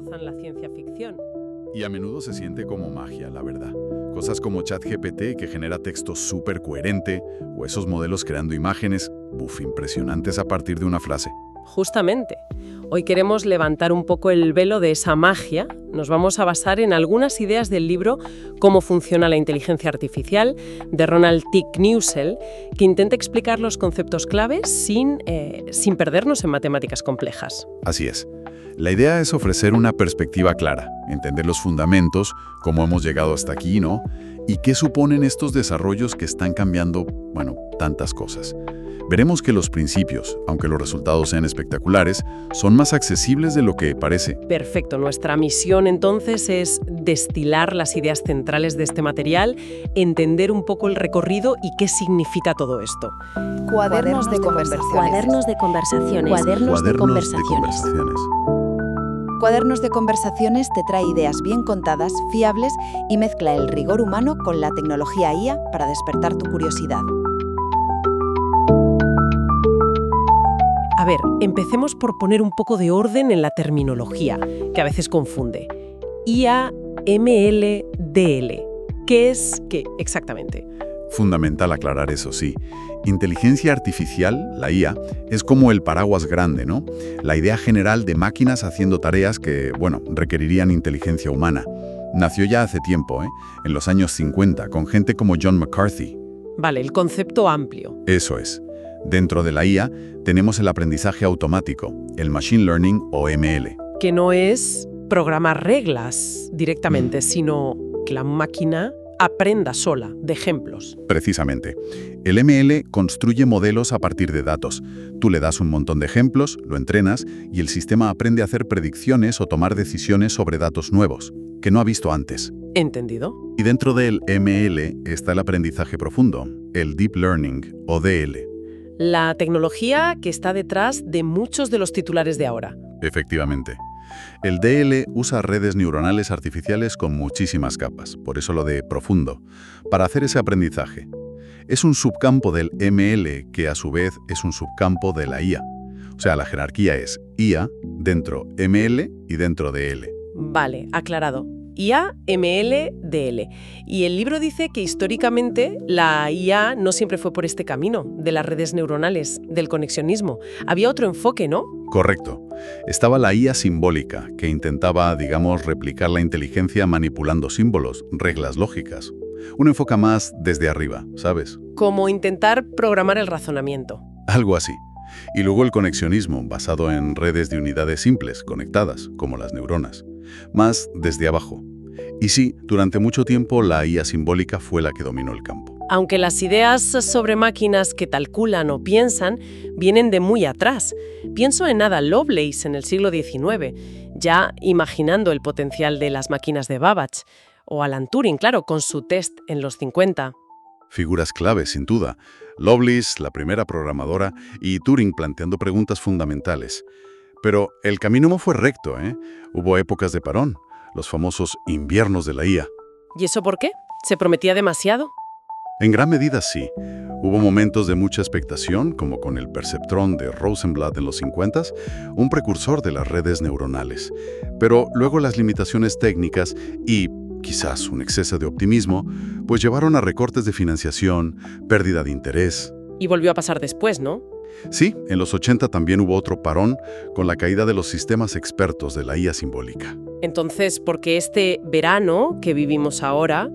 rozan la ciencia ficción. Y a menudo se siente como magia, la verdad. Cosas como ChatGPT, que genera texto súper coherente, o esos modelos creando imágenes, impresionantes a partir de una frase. Justamente, hoy queremos levantar un poco el velo de esa magia. Nos vamos a basar en algunas ideas del libro Cómo funciona la inteligencia artificial, de Ronald T. Knussel, que intenta explicar los conceptos claves sin perdernos en matemáticas complejas. Así es. La idea es ofrecer una perspectiva clara, entender los fundamentos, cómo hemos llegado hasta aquí, ¿no? Y qué suponen estos desarrollos que están cambiando, tantas cosas. Veremos que los principios, aunque los resultados sean espectaculares, son más accesibles de lo que parece. Perfecto. Nuestra misión entonces es destilar las ideas centrales de este material, entender un poco el recorrido y qué significa todo esto. Cuadernos de conversaciones. Cuadernos de conversaciones. Cuadernos de conversaciones. Cuadernos de conversaciones te trae ideas bien contadas, fiables y mezcla el rigor humano con la tecnología IA para despertar tu curiosidad. A ver, empecemos por poner un poco de orden en la terminología, que a veces confunde. IA, ML, DL. ¿Qué es qué exactamente? Fundamental aclarar eso, sí. Inteligencia artificial, la IA, es como el paraguas grande, ¿no? La idea general de máquinas haciendo tareas que, requerirían inteligencia humana. Nació ya hace tiempo, en los años 50, con gente como John McCarthy. Vale, el concepto amplio. Eso es. Dentro de la IA tenemos el aprendizaje automático, el Machine Learning o ML. Que no es programar reglas directamente, sino que la máquina aprenda sola, de ejemplos. Precisamente. El ML construye modelos a partir de datos. Tú le das un montón de ejemplos, lo entrenas y el sistema aprende a hacer predicciones o tomar decisiones sobre datos nuevos, que no ha visto antes. ¿Entendido? Y dentro del ML está el aprendizaje profundo, el Deep Learning o DL. La tecnología que está detrás de muchos de los titulares de ahora. Efectivamente. El DL usa redes neuronales artificiales con muchísimas capas, por eso lo de profundo, para hacer ese aprendizaje. Es un subcampo del ML que a su vez es un subcampo de la IA. O sea, la jerarquía es IA, dentro ML y dentro DL. Vale, aclarado. IA, ML, DL. Y el libro dice que históricamente la IA no siempre fue por este camino, de las redes neuronales, del conexionismo. Había otro enfoque, ¿no? Correcto. Estaba la IA simbólica, que intentaba, replicar la inteligencia manipulando símbolos, reglas lógicas. Un enfoque más desde arriba, ¿sabes? Como intentar programar el razonamiento. Algo así. Y luego el conexionismo, basado en redes de unidades simples, conectadas, como las neuronas. Más desde abajo. Y sí, durante mucho tiempo la IA simbólica fue la que dominó el campo. Aunque las ideas sobre máquinas que calculan o piensan vienen de muy atrás. Pienso en Ada Lovelace en el siglo XIX, ya imaginando el potencial de las máquinas de Babbage. O Alan Turing, claro, con su test en los 50. Figuras claves, sin duda. Lovelace, la primera programadora, y Turing planteando preguntas fundamentales. Pero el camino no fue recto, Hubo épocas de parón, los famosos inviernos de la IA. ¿Y eso por qué? ¿Se prometía demasiado? En gran medida sí. Hubo momentos de mucha expectación, como con el perceptrón de Rosenblatt en los 50s, un precursor de las redes neuronales. Pero luego las limitaciones técnicas y quizás un exceso de optimismo, pues llevaron a recortes de financiación, pérdida de interés. Y volvió a pasar después, ¿no? Sí, en los 80 también hubo otro parón con la caída de los sistemas expertos de la IA simbólica. Entonces, ¿por qué este verano que vivimos ahora,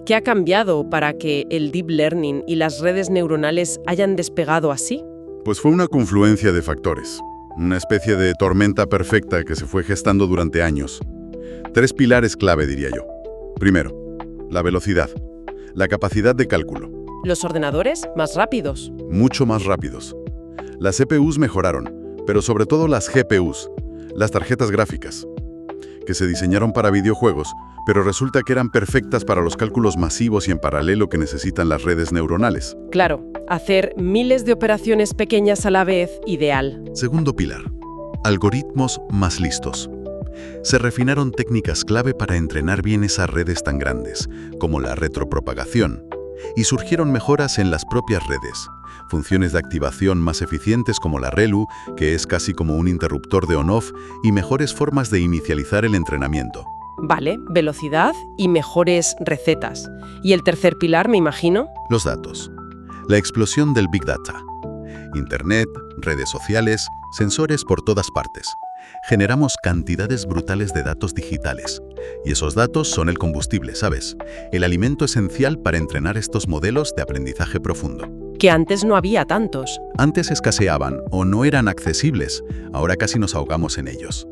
qué ha cambiado para que el Deep Learning y las redes neuronales hayan despegado así? Pues fue una confluencia de factores, una especie de tormenta perfecta que se fue gestando durante años. 3 pilares clave, diría yo. Primero, la velocidad, la capacidad de cálculo. ¿Los ordenadores más rápidos? Mucho más rápidos. Las CPUs mejoraron, pero sobre todo las GPUs, las tarjetas gráficas, que se diseñaron para videojuegos, pero resulta que eran perfectas para los cálculos masivos y en paralelo que necesitan las redes neuronales. Claro, hacer miles de operaciones pequeñas a la vez, ideal. Segundo pilar, algoritmos más listos. Se refinaron técnicas clave para entrenar bien esas redes tan grandes, como la retropropagación, y surgieron mejoras en las propias redes, funciones de activación más eficientes como la ReLU, que es casi como un interruptor de on-off, y mejores formas de inicializar el entrenamiento. Vale, velocidad y mejores recetas. ¿Y el tercer pilar, me imagino? Los datos. La explosión del Big Data. Internet, redes sociales, sensores por todas partes. Generamos cantidades brutales de datos digitales. Y esos datos son el combustible, ¿sabes? El alimento esencial para entrenar estos modelos de aprendizaje profundo. Que antes no había tantos. Antes escaseaban o no eran accesibles, ahora casi nos ahogamos en ellos.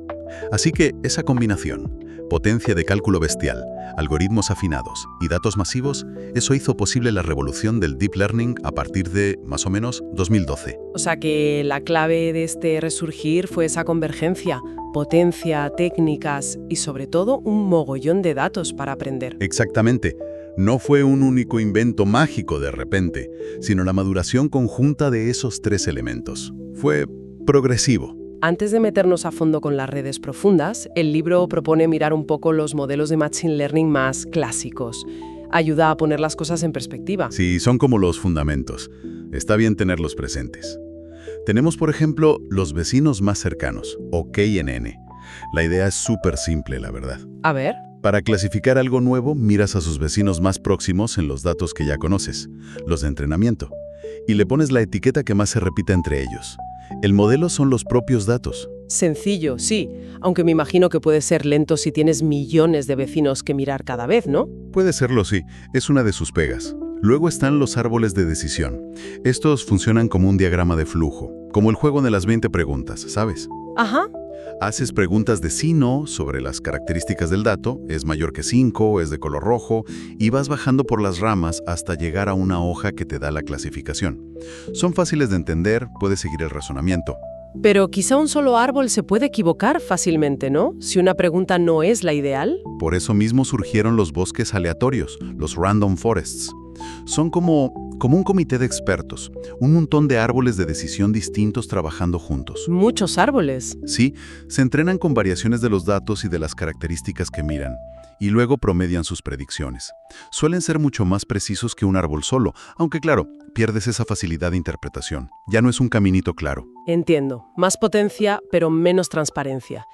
Así que esa combinación, potencia de cálculo bestial, algoritmos afinados y datos masivos, eso hizo posible la revolución del Deep Learning a partir de, más o menos, 2012. O sea que la clave de este resurgir fue esa convergencia, potencia, técnicas y sobre todo un mogollón de datos para aprender. Exactamente. No fue un único invento mágico de repente, sino la maduración conjunta de esos tres elementos. Fue progresivo. Antes de meternos a fondo con las redes profundas, el libro propone mirar un poco los modelos de Machine Learning más clásicos. Ayuda a poner las cosas en perspectiva. Sí, son como los fundamentos. Está bien tenerlos presentes. Tenemos, por ejemplo, los vecinos más cercanos, o KNN. La idea es súper simple, la verdad. A ver. Para clasificar algo nuevo, miras a sus vecinos más próximos en los datos que ya conoces, los de entrenamiento, y le pones la etiqueta que más se repita entre ellos. El modelo son los propios datos. Sencillo, sí, aunque me imagino que puede ser lento si tienes millones de vecinos que mirar cada vez, ¿no? Puede serlo, sí. Es una de sus pegas. Luego están los árboles de decisión. Estos funcionan como un diagrama de flujo, como el juego de las 20 preguntas, ¿sabes? Ajá. Haces preguntas de sí-no sobre las características del dato, es mayor que 5, es de color rojo, y vas bajando por las ramas hasta llegar a una hoja que te da la clasificación. Son fáciles de entender, puedes seguir el razonamiento. Pero quizá un solo árbol se puede equivocar fácilmente, ¿no? Si una pregunta no es la ideal. Por eso mismo surgieron los bosques aleatorios, los random forests. Son como un comité de expertos, un montón de árboles de decisión distintos trabajando juntos. Muchos árboles. Sí, se entrenan con variaciones de los datos y de las características que miran, y luego promedian sus predicciones. Suelen ser mucho más precisos que un árbol solo, aunque claro, pierdes esa facilidad de interpretación. Ya no es un caminito claro. Entiendo. Más potencia, pero menos transparencia.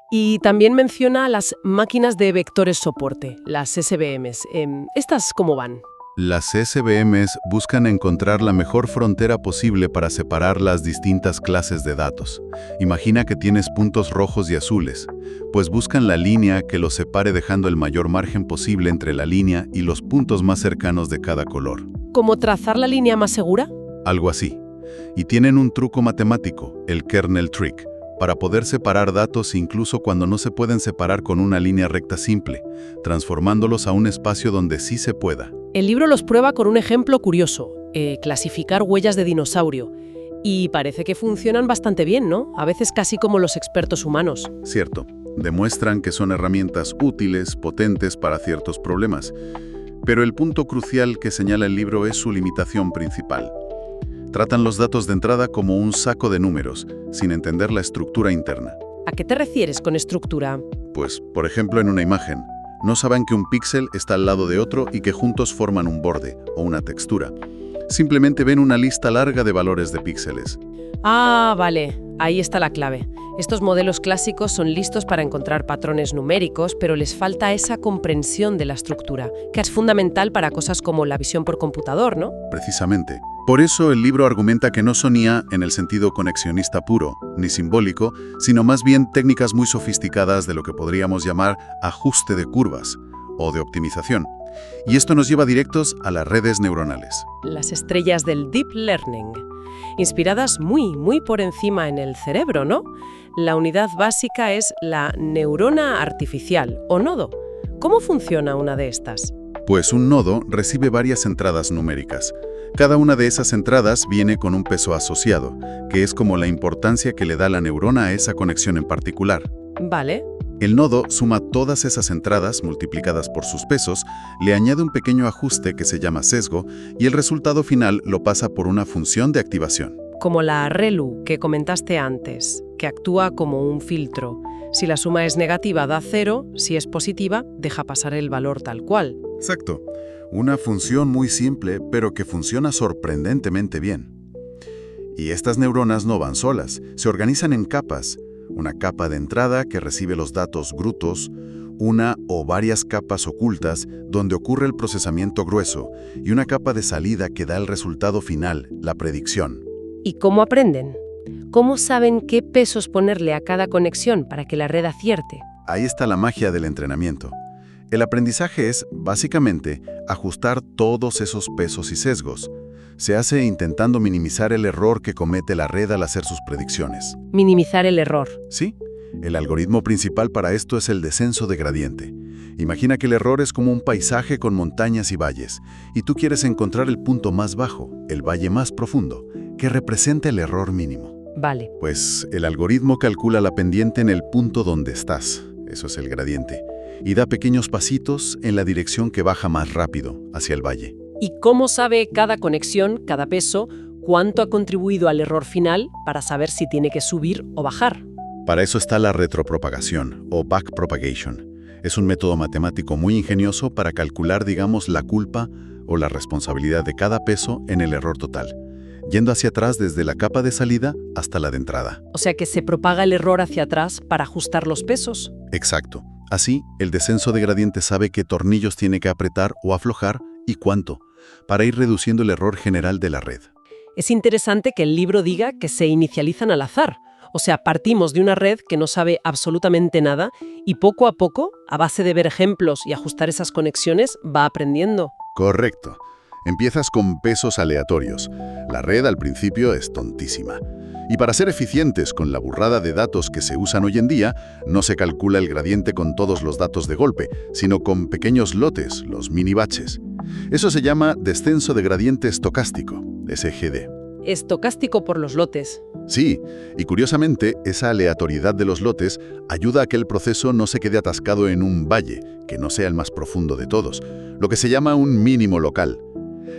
Y también menciona las máquinas de vectores soporte, las SVMs. ¿Estas cómo van? Las SVMs buscan encontrar la mejor frontera posible para separar las distintas clases de datos. Imagina que tienes puntos rojos y azules, pues buscan la línea que los separe dejando el mayor margen posible entre la línea y los puntos más cercanos de cada color. ¿Cómo trazar la línea más segura? Algo así. Y tienen un truco matemático, el kernel trick, para poder separar datos incluso cuando no se pueden separar con una línea recta simple, transformándolos a un espacio donde sí se pueda. El libro los prueba con un ejemplo curioso, clasificar huellas de dinosaurio. Y parece que funcionan bastante bien, ¿no? A veces casi como los expertos humanos. Cierto. Demuestran que son herramientas útiles, potentes para ciertos problemas. Pero el punto crucial que señala el libro es su limitación principal. Tratan los datos de entrada como un saco de números, sin entender la estructura interna. ¿A qué te refieres con estructura? Pues, por ejemplo, en una imagen, no saben que un píxel está al lado de otro y que juntos forman un borde o una textura. Simplemente ven una lista larga de valores de píxeles. Ah, vale. Ahí está la clave. Estos modelos clásicos son listos para encontrar patrones numéricos, pero les falta esa comprensión de la estructura, que es fundamental para cosas como la visión por computador, ¿no? Precisamente. Por eso el libro argumenta que no son IA en el sentido conexionista puro, ni simbólico, sino más bien técnicas muy sofisticadas de lo que podríamos llamar ajuste de curvas o de optimización. Y esto nos lleva directos a las redes neuronales. Las estrellas del Deep Learning, inspiradas muy por encima en el cerebro, ¿no? La unidad básica es la neurona artificial, o nodo. ¿Cómo funciona una de estas? Pues un nodo recibe varias entradas numéricas. Cada una de esas entradas viene con un peso asociado, que es como la importancia que le da la neurona a esa conexión en particular. Vale. El nodo suma todas esas entradas multiplicadas por sus pesos, le añade un pequeño ajuste que se llama sesgo y el resultado final lo pasa por una función de activación. Como la ReLU que comentaste antes, que actúa como un filtro. Si la suma es negativa, da 0, si es positiva, deja pasar el valor tal cual. Exacto. Una función muy simple, pero que funciona sorprendentemente bien. Y estas neuronas no van solas, se organizan en capas. Una capa de entrada que recibe los datos brutos, una o varias capas ocultas donde ocurre el procesamiento grueso y una capa de salida que da el resultado final, la predicción. ¿Y cómo aprenden? ¿Cómo saben qué pesos ponerle a cada conexión para que la red acierte? Ahí está la magia del entrenamiento. El aprendizaje es, básicamente, ajustar todos esos pesos y sesgos. Se hace intentando minimizar el error que comete la red al hacer sus predicciones. Minimizar el error. Sí, el algoritmo principal para esto es el descenso de gradiente. Imagina que el error es como un paisaje con montañas y valles, y tú quieres encontrar el punto más bajo, el valle más profundo, que representa el error mínimo. Vale. Pues el algoritmo calcula la pendiente en el punto donde estás, eso es el gradiente, y da pequeños pasitos en la dirección que baja más rápido, hacia el valle. ¿Y cómo sabe cada conexión, cada peso, cuánto ha contribuido al error final para saber si tiene que subir o bajar? Para eso está la retropropagación, o backpropagation. Es un método matemático muy ingenioso para calcular, digamos, la culpa o la responsabilidad de cada peso en el error total, yendo hacia atrás desde la capa de salida hasta la de entrada. O sea que se propaga el error hacia atrás para ajustar los pesos. Exacto. Así, el descenso de gradiente sabe qué tornillos tiene que apretar o aflojar y cuánto, para ir reduciendo el error general de la red. Es interesante que el libro diga que se inicializan al azar. O sea, partimos de una red que no sabe absolutamente nada y poco a poco, a base de ver ejemplos y ajustar esas conexiones, va aprendiendo. Correcto. Empiezas con pesos aleatorios. La red al principio es tontísima. Y para ser eficientes con la burrada de datos que se usan hoy en día, no se calcula el gradiente con todos los datos de golpe, sino con pequeños lotes, los mini batches. Eso se llama descenso de gradiente estocástico, SGD. Estocástico por los lotes. Sí, y curiosamente, esa aleatoriedad de los lotes ayuda a que el proceso no se quede atascado en un valle, que no sea el más profundo de todos, lo que se llama un mínimo local.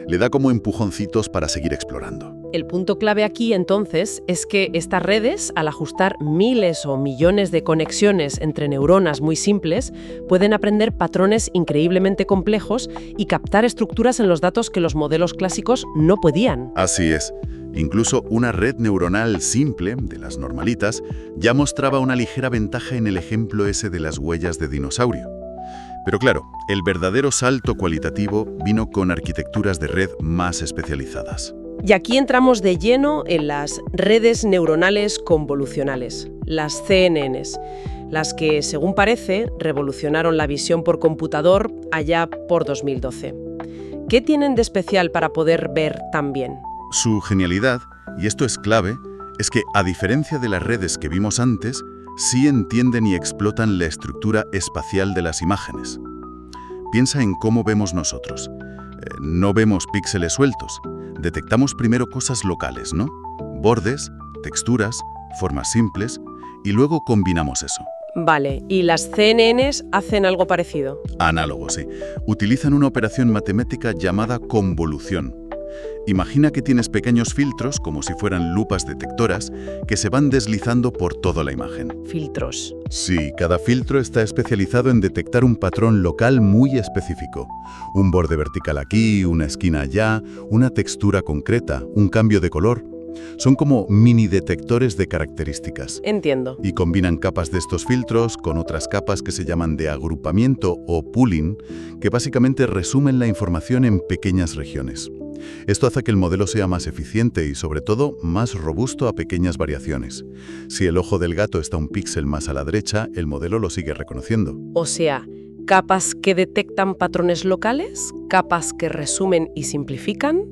Le da como empujoncitos para seguir explorando. El punto clave aquí, entonces, es que estas redes, al ajustar miles o millones de conexiones entre neuronas muy simples, pueden aprender patrones increíblemente complejos y captar estructuras en los datos que los modelos clásicos no podían. Así es. Incluso una red neuronal simple, de las normalitas, ya mostraba una ligera ventaja en el ejemplo ese de las huellas de dinosaurio. Pero claro, el verdadero salto cualitativo vino con arquitecturas de red más especializadas. Y aquí entramos de lleno en las redes neuronales convolucionales, las CNNs, las que, según parece, revolucionaron la visión por computador allá por 2012. ¿Qué tienen de especial para poder ver tan bien? Su genialidad, y esto es clave, es que, a diferencia de las redes que vimos antes, sí entienden y explotan la estructura espacial de las imágenes. Piensa en cómo vemos nosotros. No vemos píxeles sueltos. Detectamos primero cosas locales, ¿no? Bordes, texturas, formas simples, y luego combinamos eso. Vale, ¿y las CNNs hacen algo parecido? Análogo, sí. Utilizan una operación matemática llamada convolución. Imagina que tienes pequeños filtros, como si fueran lupas detectoras, que se van deslizando por toda la imagen. Filtros. Sí, cada filtro está especializado en detectar un patrón local muy específico. Un borde vertical aquí, una esquina allá, una textura concreta, un cambio de color. Son como mini detectores de características. Entiendo. Y combinan capas de estos filtros con otras capas que se llaman de agrupamiento o pooling, que básicamente resumen la información en pequeñas regiones. Esto hace que el modelo sea más eficiente y, sobre todo, más robusto a pequeñas variaciones. Si el ojo del gato está un píxel más a la derecha, el modelo lo sigue reconociendo. O sea, capas que detectan patrones locales, capas que resumen y simplifican,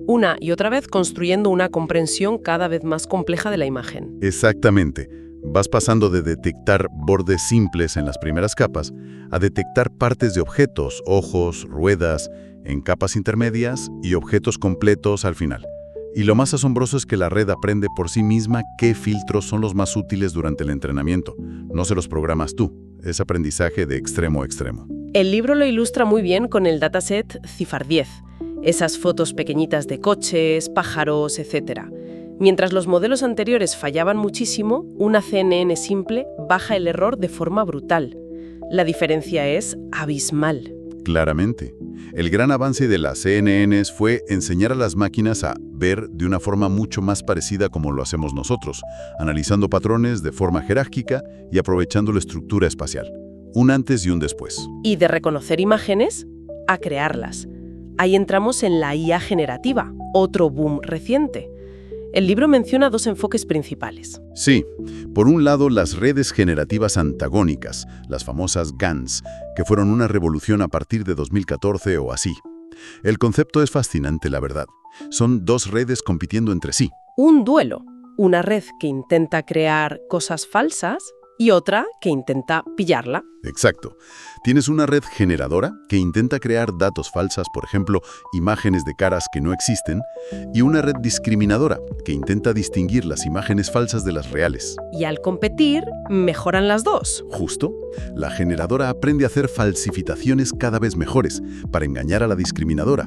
una y otra vez construyendo una comprensión cada vez más compleja de la imagen. Exactamente. Vas pasando de detectar bordes simples en las primeras capas a detectar partes de objetos, ojos, ruedas, en capas intermedias y objetos completos al final. Y lo más asombroso es que la red aprende por sí misma qué filtros son los más útiles durante el entrenamiento. No se los programas tú. Es aprendizaje de extremo a extremo. El libro lo ilustra muy bien con el dataset Cifar 10, esas fotos pequeñitas de coches, pájaros, etc. Mientras los modelos anteriores fallaban muchísimo, una CNN simple baja el error de forma brutal. La diferencia es abismal. Claramente. El gran avance de las CNNs fue enseñar a las máquinas a ver de una forma mucho más parecida como lo hacemos nosotros, analizando patrones de forma jerárquica y aprovechando la estructura espacial. Un antes y un después. Y de reconocer imágenes a crearlas. Ahí entramos en la IA generativa, otro boom reciente. El libro menciona dos enfoques principales. Sí, por un lado las redes generativas antagónicas, las famosas GANs, que fueron una revolución a partir de 2014 o así. El concepto es fascinante, la verdad. Son dos redes compitiendo entre sí. Un duelo, una red que intenta crear cosas falsas y otra que intenta pillarla. Exacto. Tienes una red generadora que intenta crear datos falsas, por ejemplo, imágenes de caras que no existen, y una red discriminadora que intenta distinguir las imágenes falsas de las reales. Y al competir, mejoran las dos. Justo, la generadora aprende a hacer falsificaciones cada vez mejores para engañar a la discriminadora,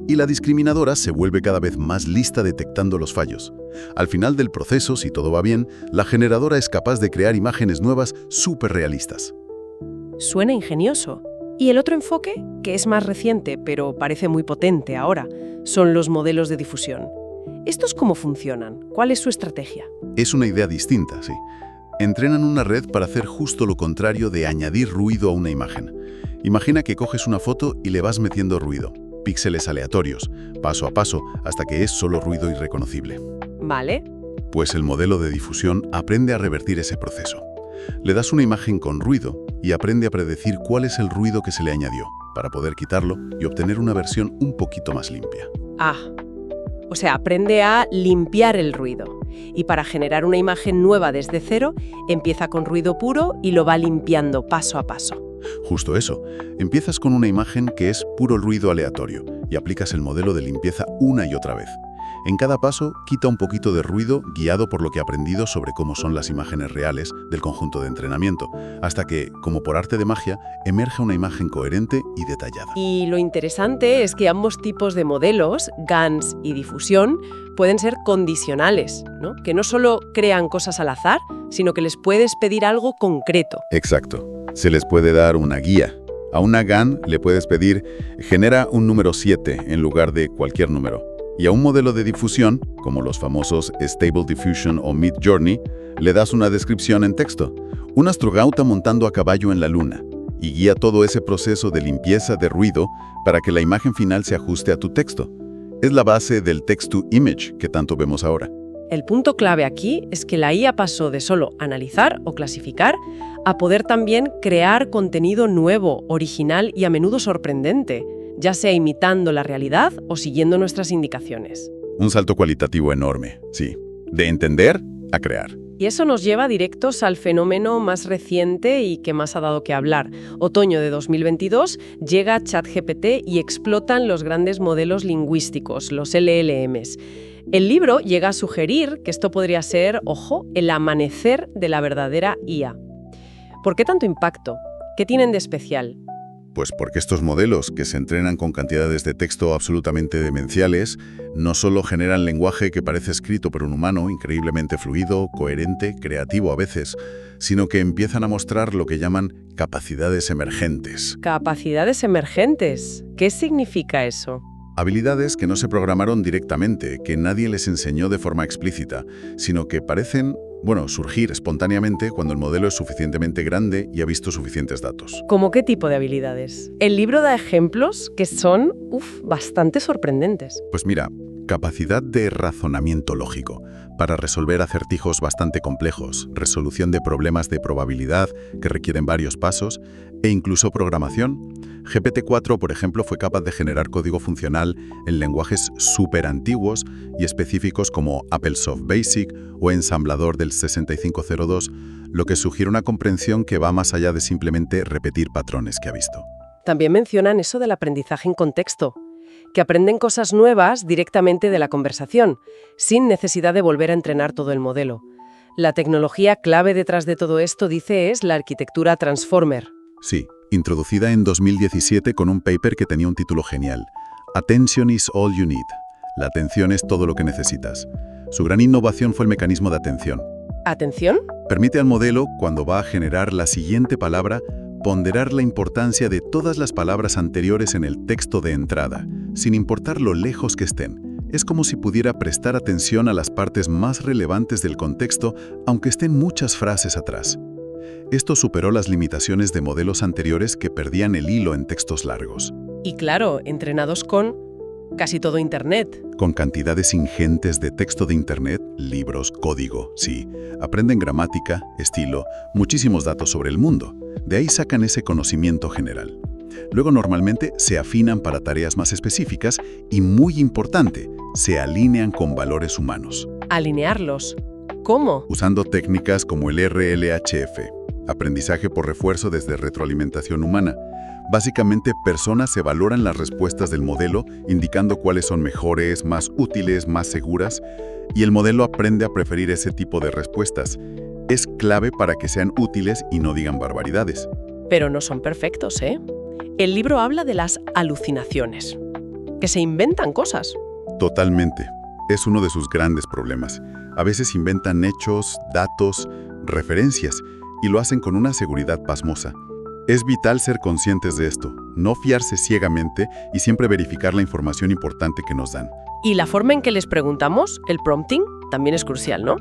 y la discriminadora se vuelve cada vez más lista detectando los fallos. Al final del proceso, si todo va bien, la generadora es capaz de crear imágenes nuevas súper realistas. Suena ingenioso. Y el otro enfoque, que es más reciente, pero parece muy potente ahora, son los modelos de difusión. ¿Estos cómo funcionan? ¿Cuál es su estrategia? Es una idea distinta, sí. Entrenan una red para hacer justo lo contrario de añadir ruido a una imagen. Imagina que coges una foto y le vas metiendo ruido, píxeles aleatorios, paso a paso, hasta que es solo ruido irreconocible. Vale. Pues el modelo de difusión aprende a revertir ese proceso. Le das una imagen con ruido y aprende a predecir cuál es el ruido que se le añadió, para poder quitarlo y obtener una versión un poquito más limpia. O sea, aprende a limpiar el ruido. Y para generar una imagen nueva desde cero, empieza con ruido puro y lo va limpiando paso a paso. Justo eso. Empiezas con una imagen que es puro ruido aleatorio y aplicas el modelo de limpieza una y otra vez. En cada paso, quita un poquito de ruido guiado por lo que ha aprendido sobre cómo son las imágenes reales del conjunto de entrenamiento, hasta que, como por arte de magia, emerge una imagen coherente y detallada. Y lo interesante es que ambos tipos de modelos, GANs y difusión, pueden ser condicionales, ¿no? Que no solo crean cosas al azar, sino que les puedes pedir algo concreto. Exacto. Se les puede dar una guía. A una GAN le puedes pedir, genera un número 7 en lugar de cualquier número. Y a un modelo de difusión, como los famosos Stable Diffusion o Midjourney, le das una descripción en texto. Un astronauta montando a caballo en la luna. Y guía todo ese proceso de limpieza de ruido para que la imagen final se ajuste a tu texto. Es la base del text-to-image que tanto vemos ahora. El punto clave aquí es que la IA pasó de solo analizar o clasificar a poder también crear contenido nuevo, original y a menudo sorprendente, ya sea imitando la realidad o siguiendo nuestras indicaciones. Un salto cualitativo enorme, sí. De entender a crear. Y eso nos lleva directos al fenómeno más reciente y que más ha dado que hablar. Otoño de 2022 llega ChatGPT y explotan los grandes modelos lingüísticos, los LLMs. El libro llega a sugerir que esto podría ser, ojo, el amanecer de la verdadera IA. ¿Por qué tanto impacto? ¿Qué tienen de especial? Pues porque estos modelos, que se entrenan con cantidades de texto absolutamente demenciales, no solo generan lenguaje que parece escrito por un humano, increíblemente fluido, coherente, creativo a veces, sino que empiezan a mostrar lo que llaman capacidades emergentes. Capacidades emergentes. ¿Qué significa eso? Habilidades que no se programaron directamente, que nadie les enseñó de forma explícita, sino que parecen, surgir espontáneamente cuando el modelo es suficientemente grande y ha visto suficientes datos. ¿Cómo qué tipo de habilidades? El libro da ejemplos que son, bastante sorprendentes. Pues mira, capacidad de razonamiento lógico, para resolver acertijos bastante complejos, resolución de problemas de probabilidad que requieren varios pasos, e incluso programación. GPT-4, por ejemplo, fue capaz de generar código funcional en lenguajes súper antiguos y específicos como AppleSoft Basic o ensamblador del 6502, lo que sugiere una comprensión que va más allá de simplemente repetir patrones que ha visto. También mencionan eso del aprendizaje en contexto, que aprenden cosas nuevas directamente de la conversación, sin necesidad de volver a entrenar todo el modelo. La tecnología clave detrás de todo esto, dice, es la arquitectura Transformer. Sí, introducida en 2017 con un paper que tenía un título genial. Attention is all you need. La atención es todo lo que necesitas. Su gran innovación fue el mecanismo de atención. ¿Atención? Permite al modelo, cuando va a generar la siguiente palabra, ponderar la importancia de todas las palabras anteriores en el texto de entrada, sin importar lo lejos que estén. Es como si pudiera prestar atención a las partes más relevantes del contexto, aunque estén muchas frases atrás. Esto superó las limitaciones de modelos anteriores que perdían el hilo en textos largos. Y claro, entrenados con casi todo Internet. Con cantidades ingentes de texto de Internet, libros, código, sí. Aprenden gramática, estilo, muchísimos datos sobre el mundo. De ahí sacan ese conocimiento general. Luego normalmente se afinan para tareas más específicas y, muy importante, se alinean con valores humanos. Alinearlos. ¿Cómo? Usando técnicas como el RLHF, aprendizaje por refuerzo desde retroalimentación humana. Básicamente, personas evaluan las respuestas del modelo, indicando cuáles son mejores, más útiles, más seguras, y el modelo aprende a preferir ese tipo de respuestas. Es clave para que sean útiles y no digan barbaridades. Pero no son perfectos, ¿eh? El libro habla de las alucinaciones, que se inventan cosas. Totalmente. Es uno de sus grandes problemas. A veces inventan hechos, datos, referencias, y lo hacen con una seguridad pasmosa. Es vital ser conscientes de esto, no fiarse ciegamente y siempre verificar la información importante que nos dan. Y la forma en que les preguntamos, el prompting, también es crucial, ¿no?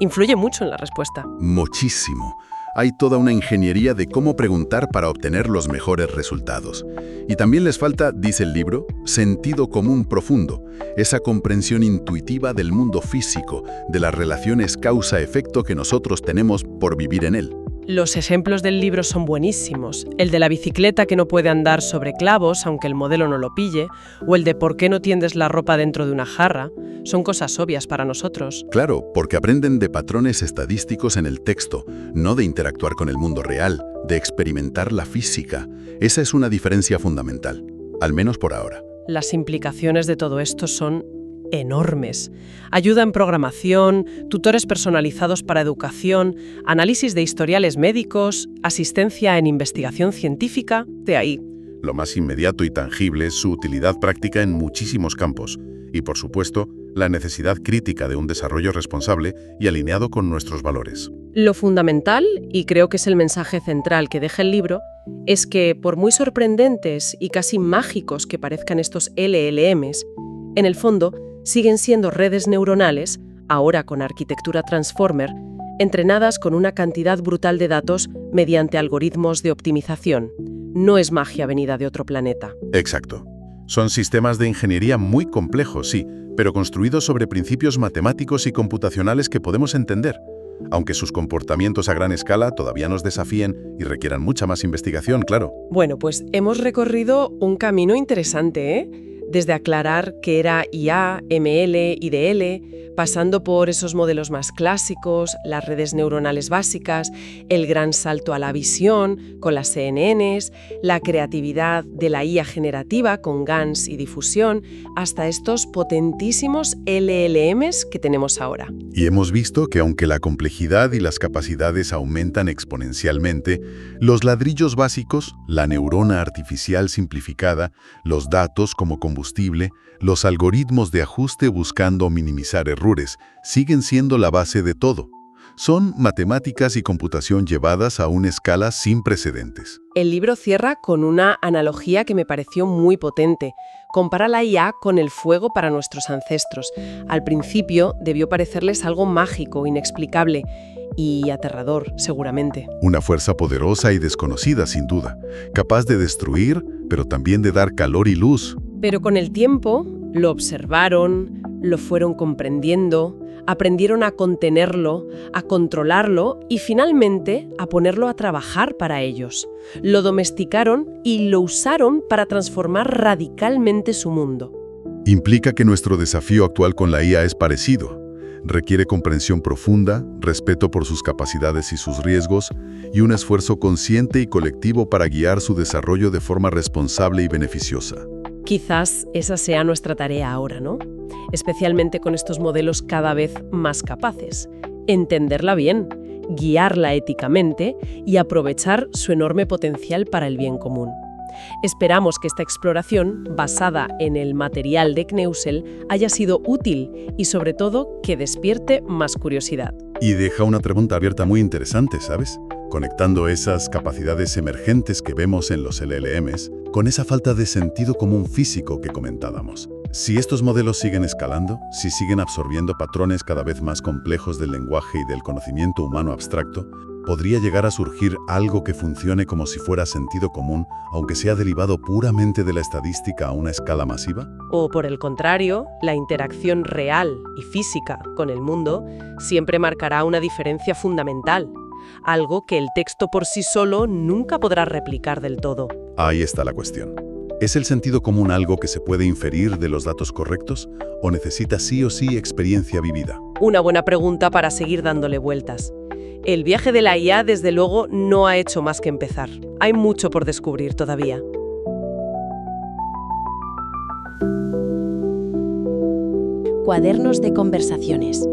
Influye mucho en la respuesta. Muchísimo. Hay toda una ingeniería de cómo preguntar para obtener los mejores resultados. Y también les falta, dice el libro, sentido común profundo, esa comprensión intuitiva del mundo físico, de las relaciones causa-efecto que nosotros tenemos por vivir en él. Los ejemplos del libro son buenísimos. El de la bicicleta que no puede andar sobre clavos, aunque el modelo no lo pille, o el de por qué no tiendes la ropa dentro de una jarra, son cosas obvias para nosotros. Claro, porque aprenden de patrones estadísticos en el texto, no de interactuar con el mundo real, de experimentar la física. Esa es una diferencia fundamental, al menos por ahora. Las implicaciones de todo esto son enormes. Ayuda en programación, tutores personalizados para educación, análisis de historiales médicos, asistencia en investigación científica, de ahí. Lo más inmediato y tangible es su utilidad práctica en muchísimos campos y, por supuesto, la necesidad crítica de un desarrollo responsable y alineado con nuestros valores. Lo fundamental, y creo que es el mensaje central que deja el libro, es que por muy sorprendentes y casi mágicos que parezcan estos LLMs, en el fondo siguen siendo redes neuronales, ahora con arquitectura Transformer, entrenadas con una cantidad brutal de datos mediante algoritmos de optimización. No es magia venida de otro planeta. Exacto. Son sistemas de ingeniería muy complejos, sí, pero construidos sobre principios matemáticos y computacionales que podemos entender, aunque sus comportamientos a gran escala todavía nos desafíen y requieran mucha más investigación, claro. Bueno, pues hemos recorrido un camino interesante, ¿eh? Desde aclarar qué era IA, ML, IDL, pasando por esos modelos más clásicos, las redes neuronales básicas, el gran salto a la visión con las CNNs, la creatividad de la IA generativa con GANs y difusión, hasta estos potentísimos LLMs que tenemos ahora. Y hemos visto que aunque la complejidad y las capacidades aumentan exponencialmente, los ladrillos básicos, la neurona artificial simplificada, los datos como combustible, los algoritmos de ajuste buscando minimizar errores, siguen siendo la base de todo. Son matemáticas y computación llevadas a una escala sin precedentes. El libro cierra con una analogía que me pareció muy potente. Compara la IA con el fuego para nuestros ancestros. Al principio debió parecerles algo mágico, inexplicable y aterrador, seguramente. Una fuerza poderosa y desconocida, sin duda, capaz de destruir, pero también de dar calor y luz. Pero con el tiempo lo observaron, lo fueron comprendiendo, aprendieron a contenerlo, a controlarlo y finalmente a ponerlo a trabajar para ellos. Lo domesticaron y lo usaron para transformar radicalmente su mundo. Implica que nuestro desafío actual con la IA es parecido. Requiere comprensión profunda, respeto por sus capacidades y sus riesgos, y un esfuerzo consciente y colectivo para guiar su desarrollo de forma responsable y beneficiosa. Quizás esa sea nuestra tarea ahora, ¿no? Especialmente con estos modelos cada vez más capaces. Entenderla bien, guiarla éticamente y aprovechar su enorme potencial para el bien común. Esperamos que esta exploración, basada en el material de CNEUSL, haya sido útil y, sobre todo, que despierte más curiosidad. Y deja una pregunta abierta muy interesante, ¿sabes? conectando esas capacidades emergentes que vemos en los LLMs con esa falta de sentido común físico que comentábamos. Si estos modelos siguen escalando, si siguen absorbiendo patrones cada vez más complejos del lenguaje y del conocimiento humano abstracto, podría llegar a surgir algo que funcione como si fuera sentido común, aunque sea derivado puramente de la estadística a una escala masiva. O, por el contrario, la interacción real y física con el mundo siempre marcará una diferencia fundamental, algo que el texto por sí solo nunca podrá replicar del todo. Ahí está la cuestión. ¿Es el sentido común algo que se puede inferir de los datos correctos o necesita sí o sí experiencia vivida? Una buena pregunta para seguir dándole vueltas. El viaje de la IA, desde luego, no ha hecho más que empezar. Hay mucho por descubrir todavía. Cuadernos de conversaciones.